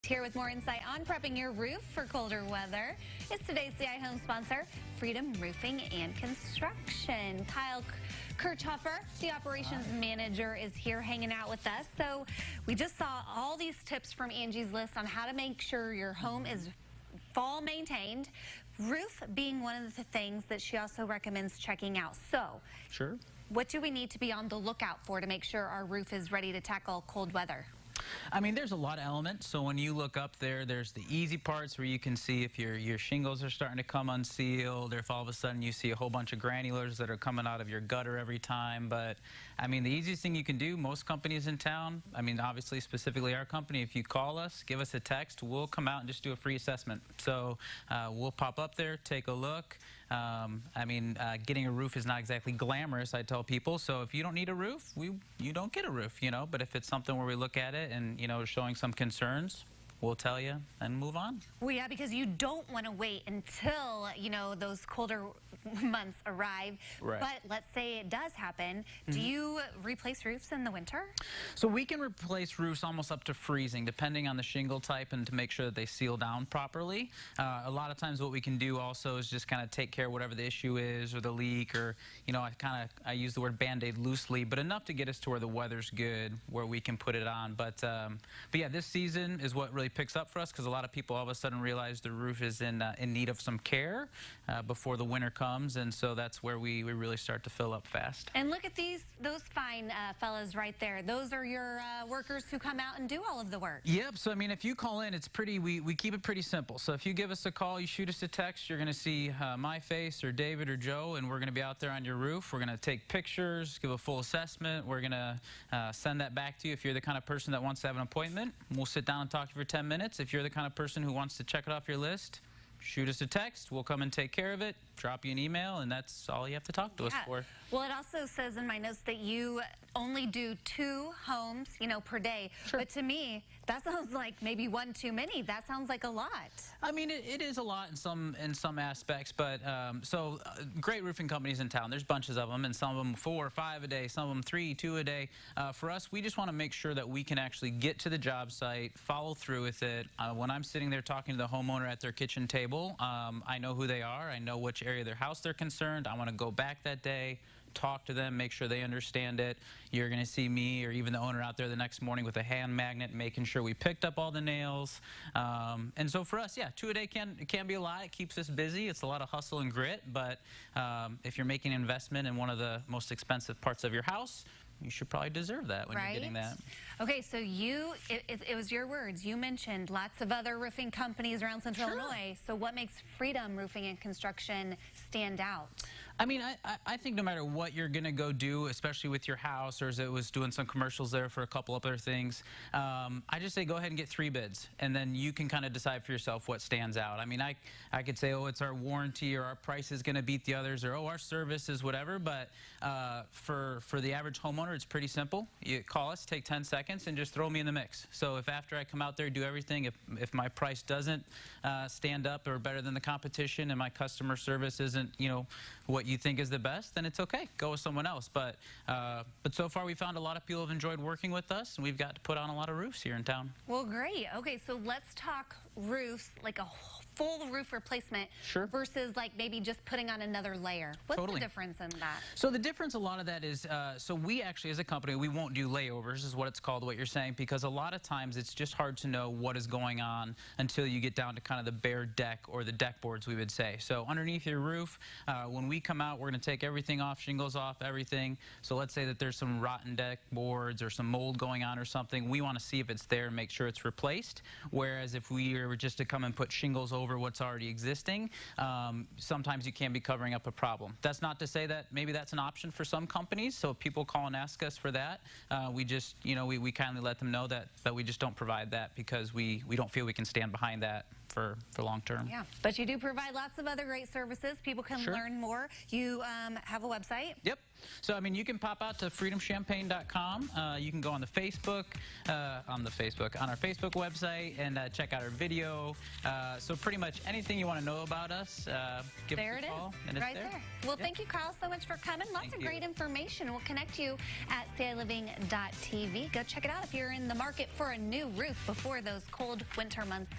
Here with more insight on prepping your roof for colder weather is today's CI Home sponsor, Freedom Roofing and Construction. Kyle Kirchhoffer, the operations manager, is here hanging out with us. So we just saw all these tips from Angie's list on how to make sure your home is fall maintained. Roof being one of the things that she also recommends checking out. So, sure. What do we need to be on the lookout for to make sure our roof is ready to tackle cold weather? I mean, there's a lot of elements. So when you look up there, there's the easy parts where you can see if your shingles are starting to come unsealed, or if all of a sudden you see a whole bunch of granulars that are coming out of your gutter every time. But I mean, the easiest thing you can do, most companies in town, I mean, obviously specifically our company, if you call us, give us a text, we'll come out and just do a free assessment. So we'll pop up there, take a look. Getting a roof is not exactly glamorous, I tell people. So if you don't need a roof, you don't get a roof, you know. But if it's something where we look at it and, you know, showing some concerns, we'll tell you and move on. Well, yeah, because you don't want to wait until, you know, those colder months arrive. Right. But let's say it does happen. Do you replace roofs in the winter? So we can replace roofs almost up to freezing, depending on the shingle type and to make sure that they seal down properly. A lot of times what we can do also is just kind of take care of whatever the issue is or the leak, or, you know, I use the word Band-Aid loosely, but enough to get us to where the weather's good, where we can put it on. But yeah, this season is what really picks up for us, because a lot of people all of a sudden realize the roof is in need of some care before the winter comes, and so that's where we really start to fill up fast. And look at those fine fellas right there. Those are your workers who come out and do all of the work. Yep. So I mean, if you call in, it's pretty. We keep it pretty simple. So if you give us a call, you shoot us a text, you're going to see my face or David or Joe, and we're going to be out there on your roof. We're going to take pictures, give a full assessment. We're going to send that back to you. If you're the kind of person that wants to have an appointment, we'll sit down and talk to you for 10 minutes. If you're the kind of person who wants to check it off your list, shoot us a text. We'll come and take care of it, drop you an email, and that's all you have to talk to us for. Well, it also says in my notes that you only do 2 homes, you know, per day. Sure. But to me, that sounds like maybe 1 too many. That sounds like a lot. I mean, it is a lot in some aspects, but great roofing companies in town. There's bunches of them, and some of them 4 or 5 a day, some of them 3, 2 a day. For us, we just want to make sure that we can actually get to the job site, follow through with it. When I'm sitting there talking to the homeowner at their kitchen table, I know who they are. I know which area of their house they're concerned. I want to go back that day, talk to them, make sure they understand it. You're going to see me or even the owner out there the next morning with a hand magnet, making sure we picked up all the nails. And so for us, yeah, 2 a day can be a lot. It keeps us busy. It's a lot of hustle and grit. But if you're making an investment in one of the most expensive parts of your house, you should probably deserve that when you're getting that. Okay, so it was your words. You mentioned lots of other roofing companies around Central Illinois. So what makes Freedom Roofing and Construction stand out? I mean, I think no matter what you're going to go do, especially with your house, or as it was doing some commercials there for a couple other things, I just say go ahead and get 3 bids, and then you can kind of decide for yourself what stands out. I mean, I could say, oh, it's our warranty, or our price is going to beat the others, or oh, our service is whatever, but for the average homeowner, it's pretty simple. You call us, take 10 seconds, and just throw me in the mix. So if after I come out there, do everything, if my price doesn't stand up or better than the competition, and my customer service isn't, you know, what you think is the best, then it's okay. Go with someone else. But so far, we found a lot of people have enjoyed working with us, and we've got to put on a lot of roofs here in town. Well, great. Okay, so let's talk roofs, like a full roof replacement versus like maybe just putting on another layer. What's the difference in that? So the difference, a lot of that is, so we actually, as a company, we won't do layovers, is what it's called, what you're saying, because a lot of times it's just hard to know what is going on until you get down to kind of the bare deck or the deck boards, we would say. So underneath your roof, when we come out, we're going to take everything off, shingles off, everything. So let's say that there's some rotten deck boards or some mold going on or something. We want to see if it's there and make sure it's replaced. Whereas if we were just to come and put shingles over what's already existing, sometimes you can be covering up a problem. That's not to say that maybe that's an option for some companies. So if people call and ask us for that, we just, you know, we kindly let them know that we just don't provide that, because we don't feel we can stand behind that for long term. Yeah, but you do provide lots of other great services. People can Sure. learn more. You have a website. Yep. So, I mean, you can pop out to freedomchampagne.com. You can go on the Facebook, on our Facebook website and check out our video. So pretty much anything you want to know about us, give us a call. And it's right there. Well, thank you, Kyle, so much for coming. Lots of great information. We'll connect you at ciLiving.tv. Go check it out if you're in the market for a new roof before those cold winter months.